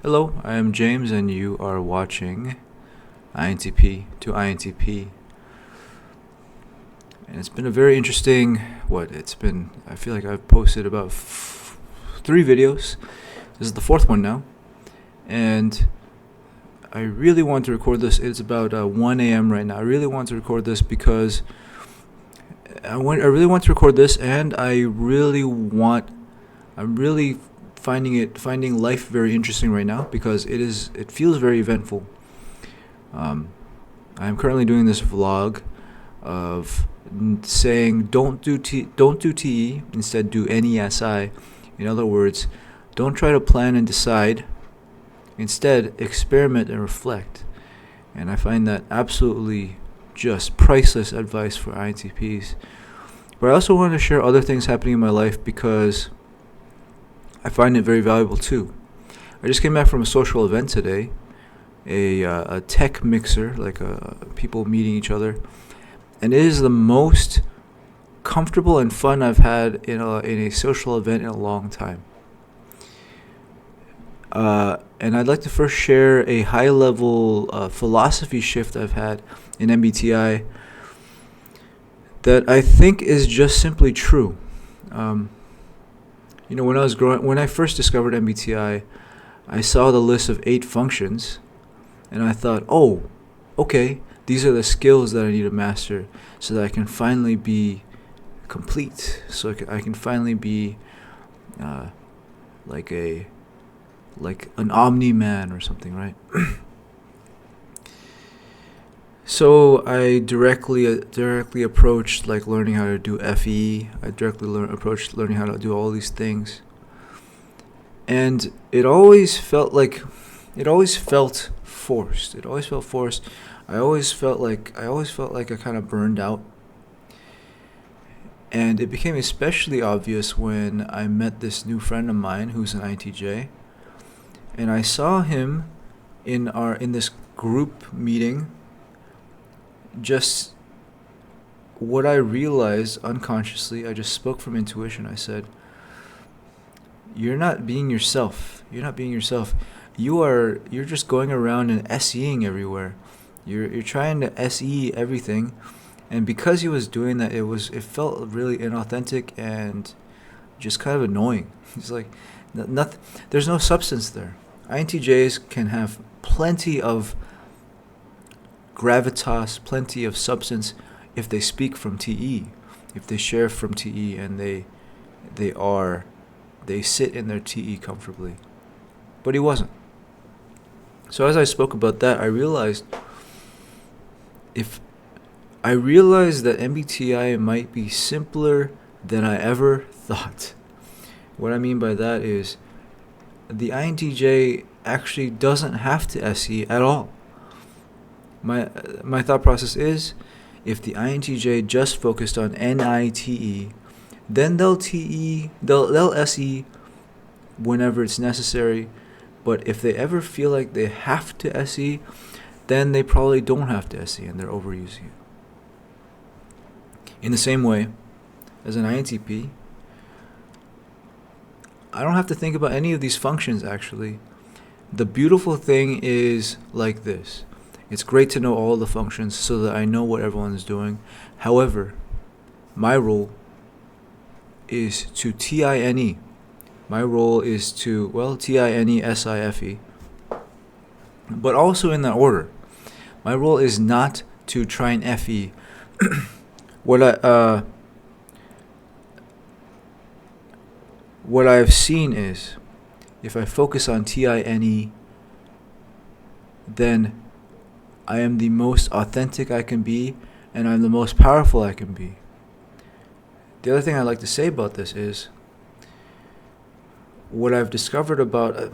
Hello, I am James, and you are watching INTP to INTP. And it's been a very interesting. I feel like I've posted about 3 videos. This is the 4th one now. And I really want to record this. It's about 1 a.m. right now. I really want to record this because I really want to record this, and I'm really finding life very interesting right now because it feels very eventful. I'm currently doing this vlog of saying don't do TE, instead do NESI. In other words, don't try to plan and decide. Instead, experiment and reflect. And I find that absolutely just priceless advice for INTPs. But I also want to share other things happening in my life because I find it very valuable too. I just came back from a social event today, a tech mixer, like people meeting each other, and it is the most comfortable and fun I've had in a social event in a long time. And I'd like to first share a high-level philosophy shift I've had in MBTI that I think is just simply true. When I first discovered MBTI, I saw the list of 8 functions, and I thought, oh, okay, these are the skills that I need to master so that I can finally be complete, so I can finally be like an omni-man or something, right? So I directly approached learning how to do FE. I approached learning how to do all these things, and it always felt forced. It always felt forced. I always felt like I kind of burned out, and it became especially obvious when I met this new friend of mine who's an INTJ, and I saw him in this group meeting. Just what I realized unconsciously, I just spoke from intuition. I said, "You're not being yourself. You're not being yourself. You're just going around and SEing everywhere. You're trying to SE everything." And because he was doing that, it felt really inauthentic and just kind of annoying. It's like nothing. There's no substance there. INTJs can have plenty of gravitas, plenty of substance if they speak from TE, if they share from TE, and they sit in their TE comfortably. But he wasn't. So as I spoke about that, I realized that MBTI might be simpler than I ever thought. What I mean by that is the INTJ actually doesn't have to SE at all. My thought process is, if the INTJ just focused on NITE, then they'll SE whenever it's necessary. But if they ever feel like they have to SE, then they probably don't have to SE and they're overusing it. In the same way, as an INTP, I don't have to think about any of these functions actually. The beautiful thing is like this. It's great to know all the functions so that I know what everyone is doing. However, my role is to TINE. My role is to, TINESIFE. But also in that order. My role is not to try and FE. What I've seen is, if I focus on TINE, then I am the most authentic I can be, and I'm the most powerful I can be. The other thing I'd like to say about this is, what I've discovered about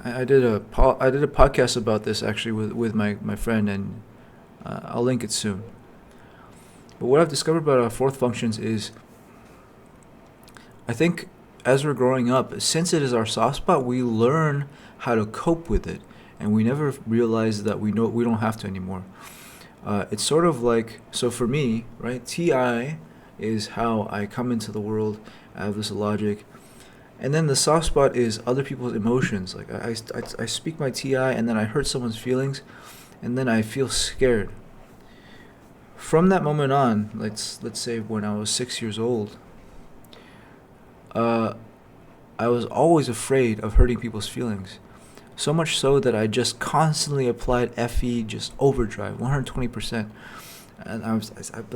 I did a podcast about this actually with my friend, and I'll link it soon. But what I've discovered about our 4th functions is, I think as we're growing up, since it is our soft spot, we learn how to cope with it. And we never realize that we don't have to anymore. It's sort of like, so for me, right, TI is how I come into the world. I have this logic. And then the soft spot is other people's emotions. Like I speak my TI and then I hurt someone's feelings, and then I feel scared. From that moment on, let's say when I was 6 years old, I was always afraid of hurting people's feelings. So much so that I just constantly applied FE, just overdrive, 120%. And I'd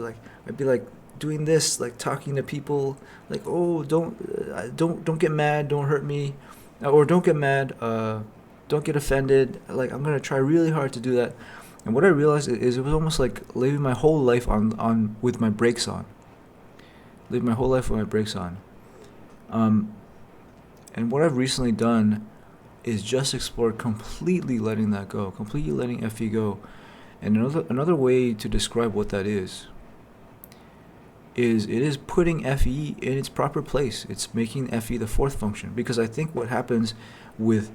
be like doing this, like talking to people, like, oh, don't get mad, don't hurt me, or don't get mad, don't get offended. Like, I'm gonna try really hard to do that. And what I realized is it was almost like living my whole life on with my brakes on. Live my whole life with my brakes on. And what I've recently done is just explore completely letting that go, completely letting FE go. And another way to describe what that is it is putting FE in its proper place. It's making FE the fourth function. Because I think what happens with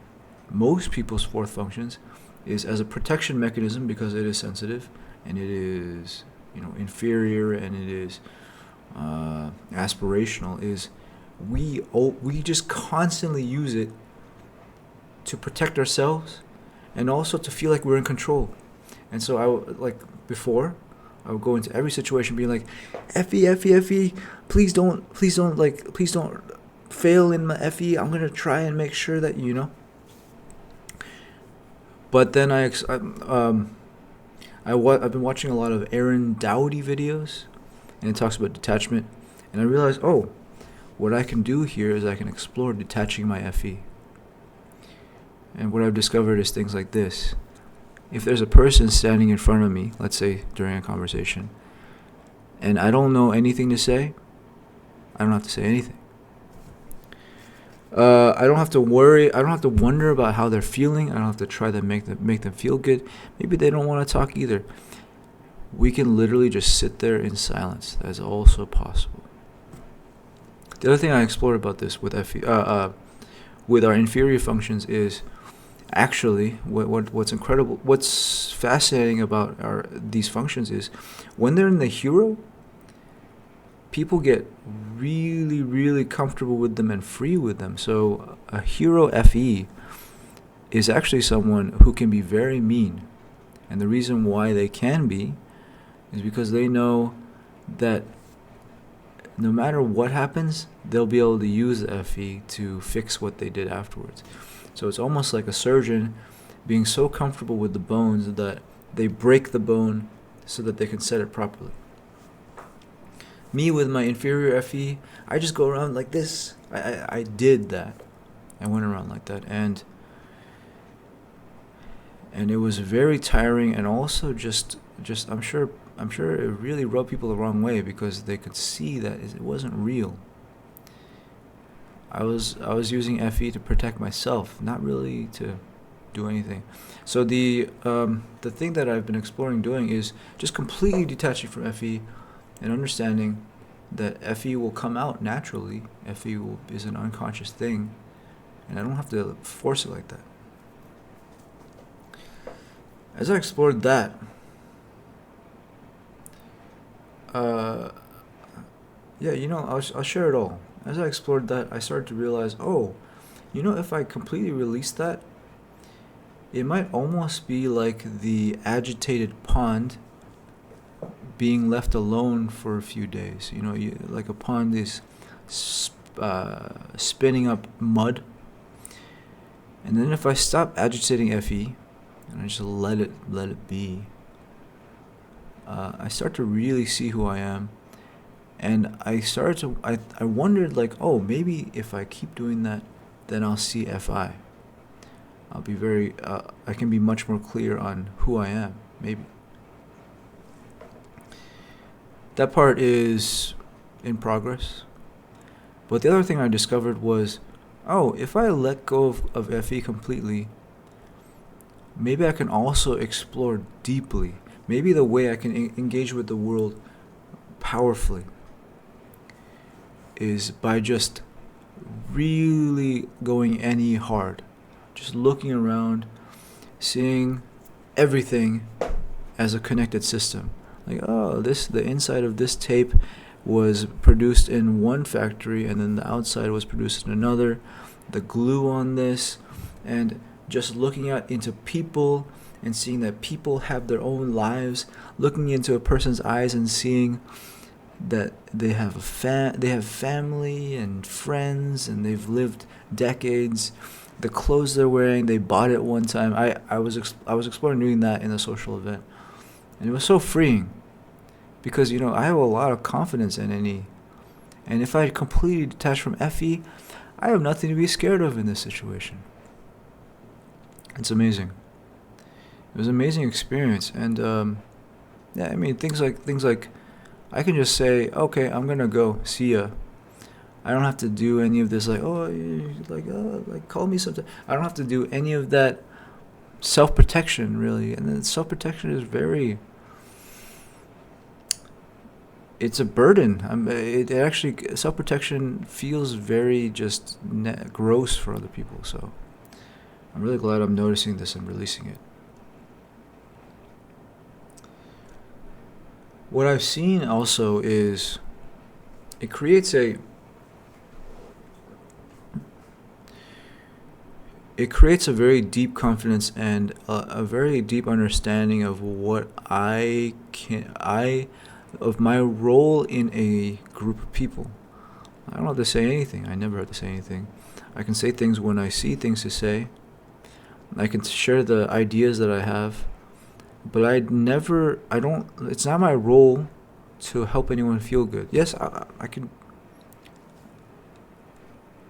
most people's fourth functions is, as a protection mechanism, because it is sensitive and it is, inferior and it is aspirational, is we just constantly use it to protect ourselves and also to feel like we're in control. And so I would go into every situation being like, FE, please don't fail in my FE. I'm gonna try and make sure that But then I've been watching a lot of Aaron Dowdy videos, and it talks about detachment, and I realized, what I can do here is I can explore detaching my FE. And what I've discovered is things like this. If there's a person standing in front of me, let's say during a conversation, and I don't know anything to say, I don't have to say anything. I don't have to worry. I don't have to wonder about how they're feeling. I don't have to try to make them feel good. Maybe they don't want to talk either. We can literally just sit there in silence. That is also possible. The other thing I explored about this with with our inferior functions is actually what's incredible, what's fascinating about these functions is when they're in the hero, people get really, really comfortable with them and free with them. So a hero FE is actually someone who can be very mean. And the reason why they can be is because they know that no matter what happens, they'll be able to use the FE to fix what they did afterwards. So it's almost like a surgeon being so comfortable with the bones that they break the bone so that they can set it properly. Me with my inferior FE, I just go around like this. I did that. I went around like that, and it was very tiring, and also just I'm sure it really rubbed people the wrong way because they could see that it wasn't real. I was using FE to protect myself, not really to do anything. So the thing that I've been exploring doing is just completely detaching from FE and understanding that FE will come out naturally. FE is an unconscious thing, and I don't have to force it like that. As I explored that, I'll share it all. As I explored that, I started to realize, if I completely release that, it might almost be like the agitated pond being left alone for a few days. Like a pond is spinning up mud. And then if I stop agitating FE and I just let it be, I start to really see who I am. And I wondered, maybe if I keep doing that, then I'll see FI. I'll be I can be much more clear on who I am, maybe. That part is in progress. But the other thing I discovered was, if I let go of FE completely, maybe I can also explore deeply. Maybe the way I can engage with the world powerfully is by just really going any hard. Just looking around, seeing everything as a connected system. Like, the inside of this tape was produced in one factory and then the outside was produced in another. The glue on this, and just looking out into people and seeing that people have their own lives, looking into a person's eyes and seeing that they have they have family and friends and they've lived decades. The clothes they're wearing, they bought it one time. I was exploring doing that in a social event, and it was so freeing because I have a lot of confidence in NE, and if I completely detach from FE, I have nothing to be scared of in this situation. It's amazing. It was an amazing experience, and yeah, I mean things like I can just say, okay, I'm gonna go. See ya. I don't have to do any of this like call me sometime. I don't have to do any of that self-protection really, and then self-protection is it's a burden. It actually self-protection feels very just gross for other people. So I'm really glad I'm noticing this and releasing it. What I've seen also is it creates a very deep confidence and a very deep understanding of what of my role in a group of people. I don't have to say anything. I never have to say anything. I can say things when I see things to say. I can share the ideas that I have. But it's not my role to help anyone feel good. Yes,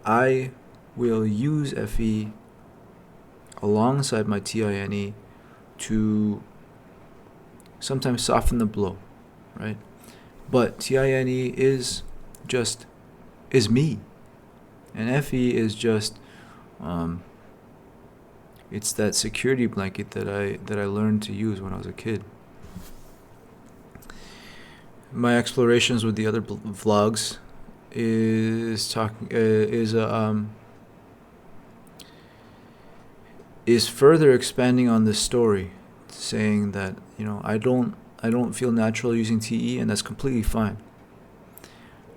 I will use FE alongside my TINE to sometimes soften the blow, right? But TINE is me, and FE is just it's that security blanket that I learned to use when I was a kid. My explorations with the other vlogs is further expanding on this story, saying that I don't feel natural using TE, and that's completely fine.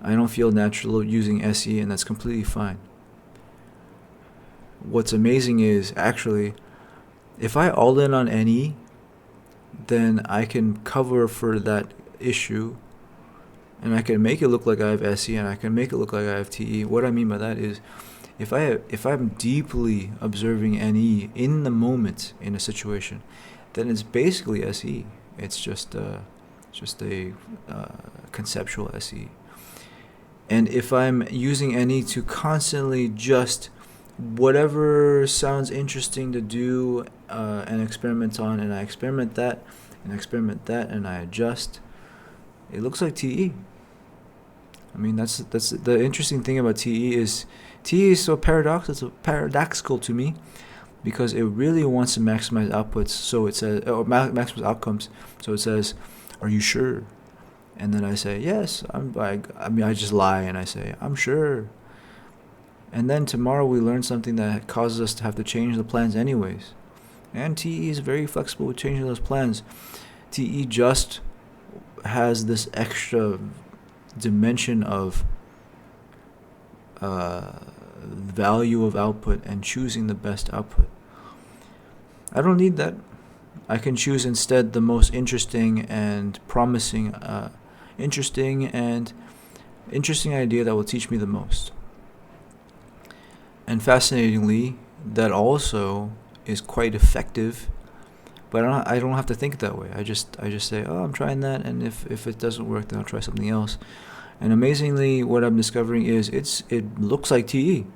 I don't feel natural using SE, and that's completely fine. What's amazing is actually, if I all in on NE, then I can cover for that issue, and I can make it look like I have SE, and I can make it look like I have TE. What I mean by that is, if I'm deeply observing NE in the moment in a situation, then it's basically SE. It's just a conceptual SE. And if I'm using NE to constantly just whatever sounds interesting to do and experiment on, and I experiment that and I adjust, it looks like TE. I mean, that's the interesting thing about TE is so paradoxical to me, because it really wants to maximize outputs. So it says, or maximize outcomes. So it says, "Are you sure?" And then I say, "Yes." I just lie and I say, "I'm sure." And then tomorrow we learn something that causes us to have to change the plans anyways. And TE is very flexible with changing those plans. TE just has this extra dimension of value of output and choosing the best output. I don't need that. I can choose instead the most interesting and promising, interesting idea that will teach me the most. And fascinatingly, that also is quite effective, but I don't have to think that way. I just say, oh, I'm trying that, and if it doesn't work, then I'll try something else. And amazingly, what I'm discovering is it looks like TE.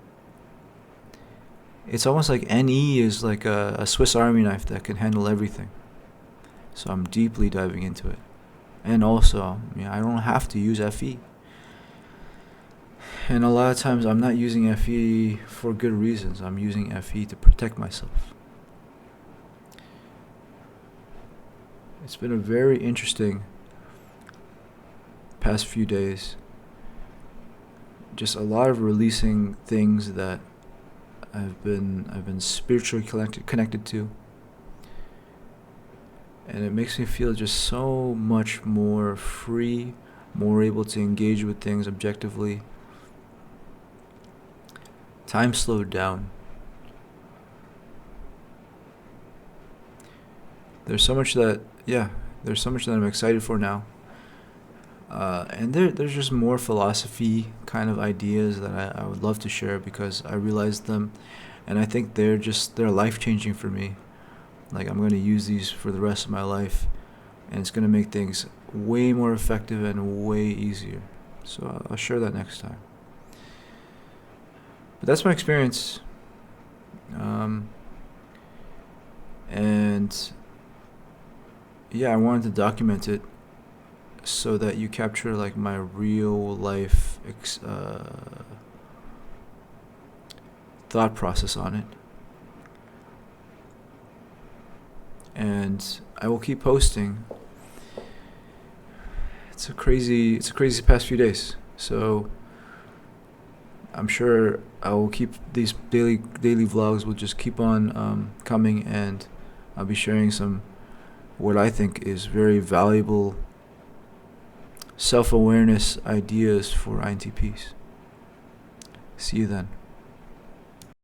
It's almost like NE is like a Swiss Army knife that can handle everything. So I'm deeply diving into it. And also, I don't have to use FE. And a lot of times I'm not using FE for good reasons. I'm using FE to protect myself. It's been a very interesting past few days. Just a lot of releasing things that I've been spiritually connected to. And it makes me feel just so much more free, more able to engage with things objectively. Time slowed down. There's so much that I'm excited for now. And there's just more philosophy kind of ideas that I would love to share, because I realized them, and I think they're life-changing for me. Like, I'm going to use these for the rest of my life, and it's going to make things way more effective and way easier. So I'll share that next time. But that's my experience. And yeah, I wanted to document it so that you capture like my real life thought process on it. And I will keep posting. It's a crazy past few days. So I'm sure I will keep these daily vlogs will just keep on coming, and I'll be sharing some what I think is very valuable self-awareness ideas for INTPs. See you then.